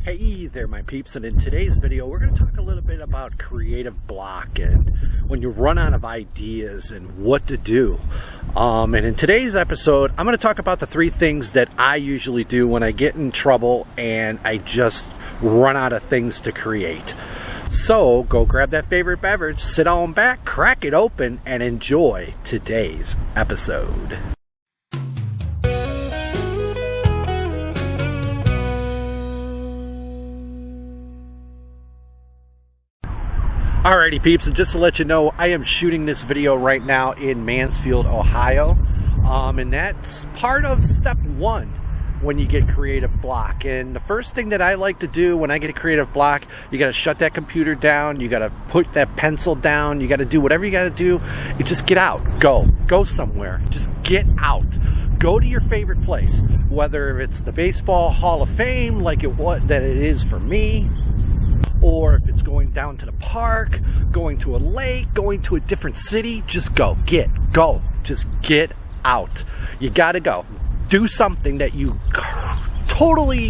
Hey there, my peeps, and in today's video we're going to talk a little bit about creative block and when you run out of ideas and what to do. And in today's episode I'm going to talk about the three things that I usually do when I get in trouble and I just run out of things to create. So go grab that favorite beverage, sit on back, crack it open, and enjoy today's episode. Alrighty peeps, and just to let you know, I am shooting this video right now in Mansfield, Ohio, and that's part of step one when you get creative block. And the first thing that I like to do when I get a creative block, you got to shut that computer down, you got to put that pencil down, you got to do whatever you got to do, and just get out, go somewhere, just get out. Go to your favorite place, whether it's the Baseball Hall of Fame like it is for me, or if it's going down to the park, going to a lake, going to a different city, just go, just get out. You gotta go. Do something that you totally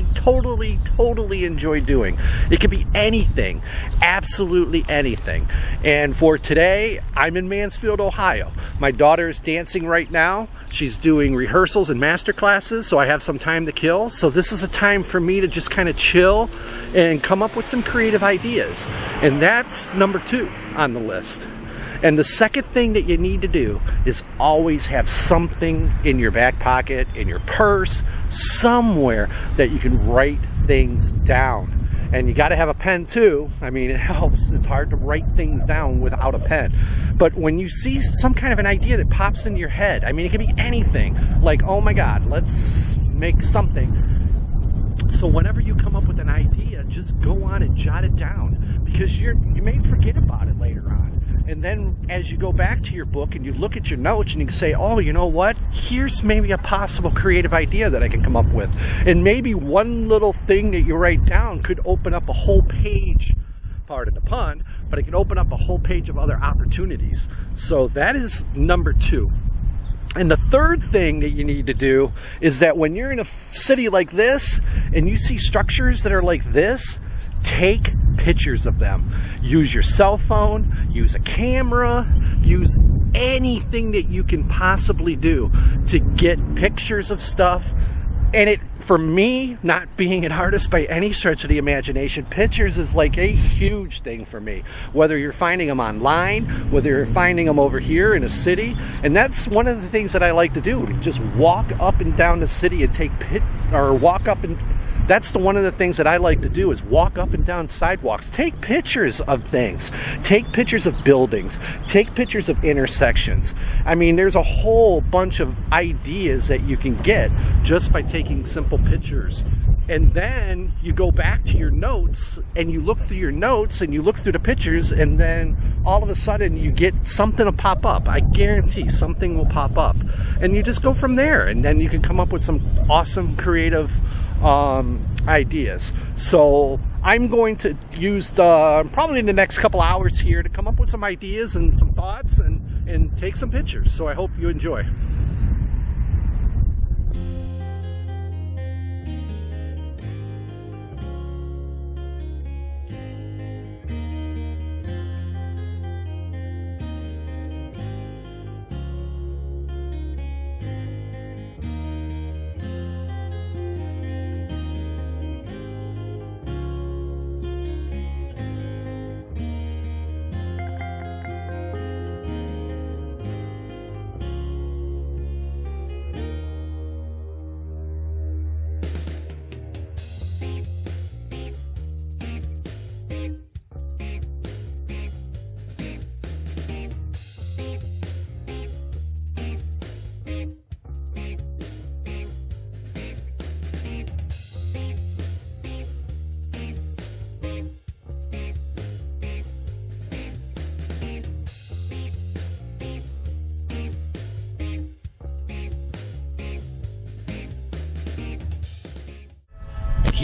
enjoy doing. It could be anything, absolutely anything. And for today, I'm in Mansfield, Ohio. My daughter is dancing right now. She's doing rehearsals and master classes, so I have some time to kill. So this is a time for me to just kind of chill and come up with some creative ideas. And that's number 2 on the list. And the second thing that you need to do is always have something in your back pocket, in your purse, somewhere that you can write things down. And you got to have a pen too. I mean, it helps. It's hard to write things down without a pen. But when you see some kind of an idea that pops into your head, I mean, it can be anything. Like, oh my God, let's make something. So whenever you come up with an idea, just go on and jot it down, because you may forget about it later on. And then as you go back to your book and you look at your notes and you can say, oh, you know what? Here's maybe a possible creative idea that I can come up with. And maybe one little thing that you write down could open up a whole page, pardon the pun, but it can open up a whole page of other opportunities. So that is number 2. And the third thing that you need to do is that when you're in a city like this and you see structures that are like this, take pictures of them. Use your cell phone, use a camera, use anything that you can possibly do to get pictures of stuff. And for me, not being an artist by any stretch of the imagination, pictures is like a huge thing for me. Whether you're finding them online, whether you're finding them over here in a city. And that's one of the things that I like to do. Just walk up and down the city and that's one of the things that I like to do, is walk up and down sidewalks. Take pictures of things. Take pictures of buildings. Take pictures of intersections. I mean, there's a whole bunch of ideas that you can get just by taking simple pictures. And then you go back to your notes and you look through your notes and you look through the pictures, and then all of a sudden you get something to pop up. I guarantee something will pop up. And you just go from there, and then you can come up with some awesome creative ideas. So I'm going to use probably in the next couple hours here to come up with some ideas and some thoughts and take some pictures. So I hope you enjoy.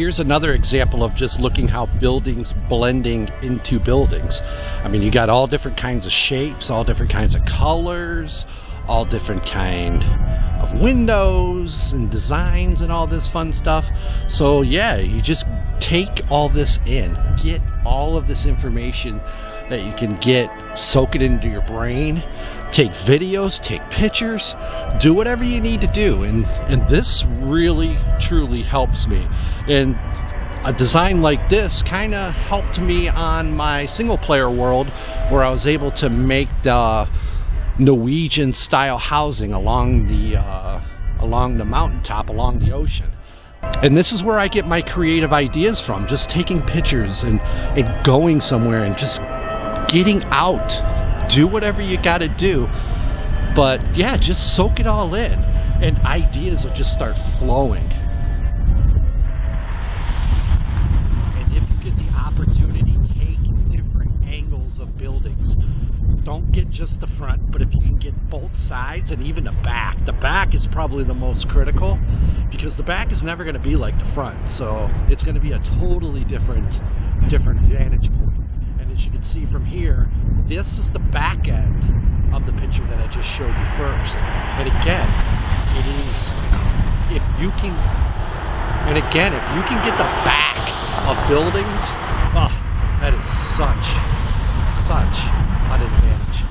here's another example of just looking how buildings blending into buildings. I mean, you got all different kinds of shapes, all different kinds of colors, all different kind of windows and designs and all this fun stuff. So yeah, you just take all this in, get all of this information that you can get, soak it into your brain, take videos, take pictures, do whatever you need to do. And this really, truly helps me. And a design like this kind of helped me on my single player world, where I was able to make the Norwegian style housing along the mountaintop, along the ocean. And this is where I get my creative ideas from, just taking pictures and going somewhere and just getting out. Do whatever you got to do. But yeah, just soak it all in, and ideas will just start flowing. And if you get the opportunity, take different angles of buildings. Don't get just the front, but if you can get both sides and even the back is probably the most critical, because the back is never going to be like the front. So it's going to be a totally different vantage point. And as you can see from here, this is the back end of the picture that I just showed you first. And again, if you can get the back of buildings, that is such an advantage.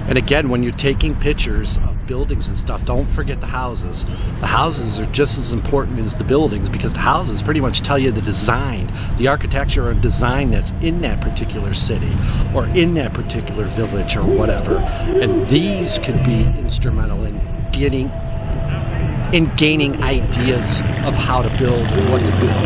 And again, when you're taking pictures of buildings and stuff, don't forget the houses. The houses are just as important as the buildings, because the houses pretty much tell you the design, the architecture and design that's in that particular city or in that particular village or whatever. And these could be instrumental in gaining ideas of how to build and what to build.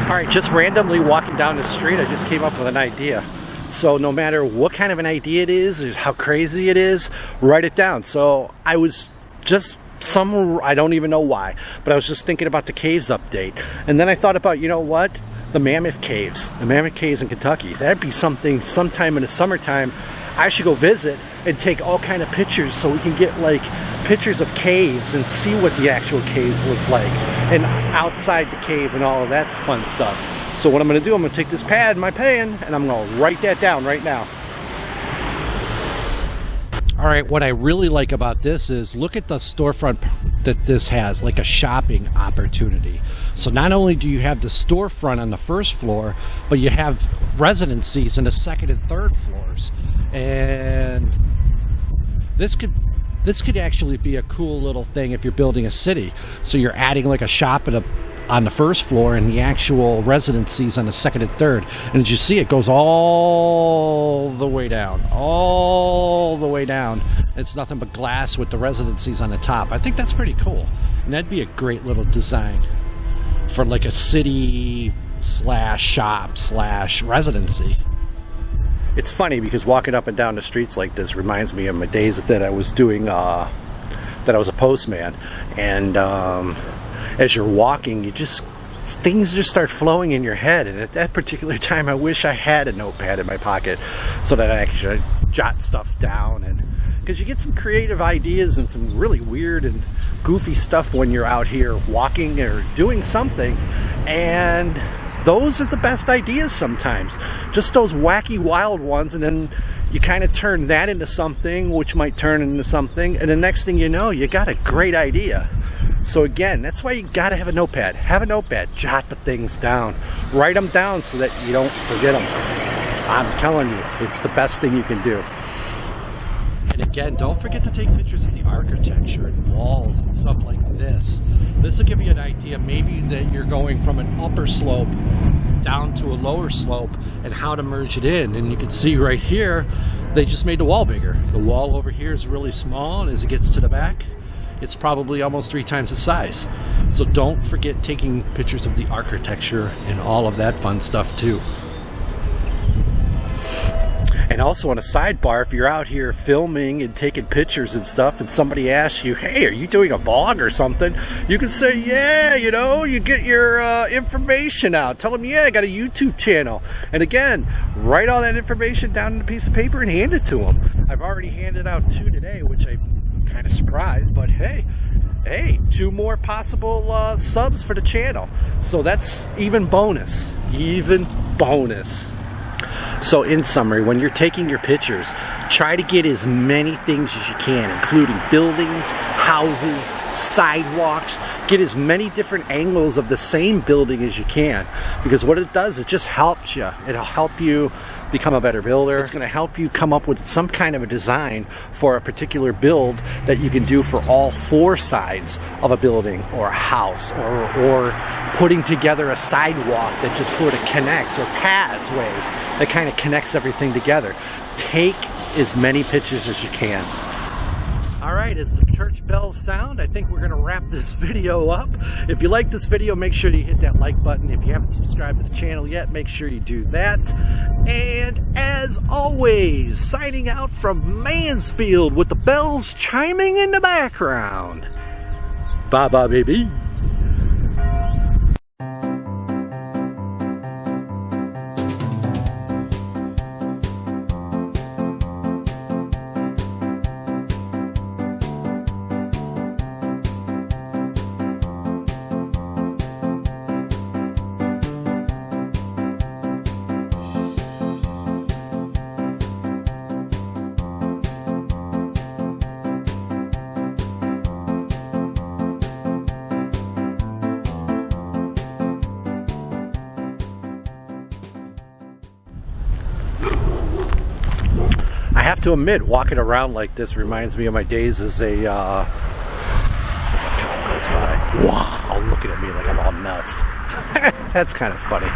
All right, just randomly walking down the street, I just came up with an idea. So no matter what kind of an idea it is, or how crazy it is, write it down. So I was just I don't even know why, but I was just thinking about the caves update. And then I thought about, you know what? The Mammoth Caves in Kentucky. That'd be something sometime in the summertime I should go visit and take all kind of pictures, so we can get like pictures of caves and see what the actual caves look like, and outside the cave and all of that fun stuff. So what I'm going to do, I'm going to take this pad, my pen, and I'm going to write that down right now. All right, what I really like about this is, look at the storefront that this has, like a shopping opportunity. So not only do you have the storefront on the first floor, but you have residencies in the second and third floors. And this could actually be a cool little thing if you're building a city. So you're adding like a shop on the first floor and the actual residencies on the second and third. And as you see, it goes all the way down. It's nothing but glass with the residencies on the top. I think that's pretty cool. And that'd be a great little design for like a city / shop / residency. It's funny because walking up and down the streets like this reminds me of my days that I was doing, that I was a postman. And as you're walking, things just start flowing in your head. And at that particular time, I wish I had a notepad in my pocket so that I could jot stuff down. And because you get some creative ideas and some really weird and goofy stuff when you're out here walking or doing something. And those are the best ideas sometimes. Just those wacky, wild ones, and then you kind of turn that into something, which might turn into something, and the next thing you know, you got a great idea. So again, that's why you got to have a notepad. Have a notepad. Jot the things down. Write them down so that you don't forget them. I'm telling you, it's the best thing you can do. And again, don't forget to take pictures of the architecture and walls and stuff like this. This will give you an idea maybe that you're going from an upper slope down to a lower slope and how to merge it in. And you can see right here, they just made the wall bigger. The wall over here is really small, and as it gets to the back, it's probably almost 3 times the size. So don't forget taking pictures of the architecture and all of that fun stuff too. And also on a sidebar, if you're out here filming and taking pictures and stuff, and somebody asks you, hey, are you doing a vlog or something? You can say, yeah, you get your information out. Tell them, yeah, I got a YouTube channel. And again, write all that information down on a piece of paper and hand it to them. I've already handed out 2 today, which I'm kind of surprised, but hey, 2 more possible subs for the channel. So that's even bonus. So in summary, when you're taking your pictures, try to get as many things as you can, including buildings, houses, sidewalks. Get as many different angles of the same building as you can, because what it does, it just helps you. It'll help you become a better builder. It's going to help you come up with some kind of a design for a particular build that you can do for all four sides of a building or a house, or putting together a sidewalk that just sort of connects, or pathways that kind of connects everything together. Take as many pictures as you can. All right, as the church bells sound, I think we're going to wrap this video up. If you like this video, make sure you hit that like button. If you haven't subscribed to the channel yet, make sure you do that. And as always, signing out from Mansfield with the bells chiming in the background. Bye-bye, baby. I have to admit, walking around like this reminds me of my days as a cop goes by. Wow, looking at me like I'm all nuts. That's kind of funny.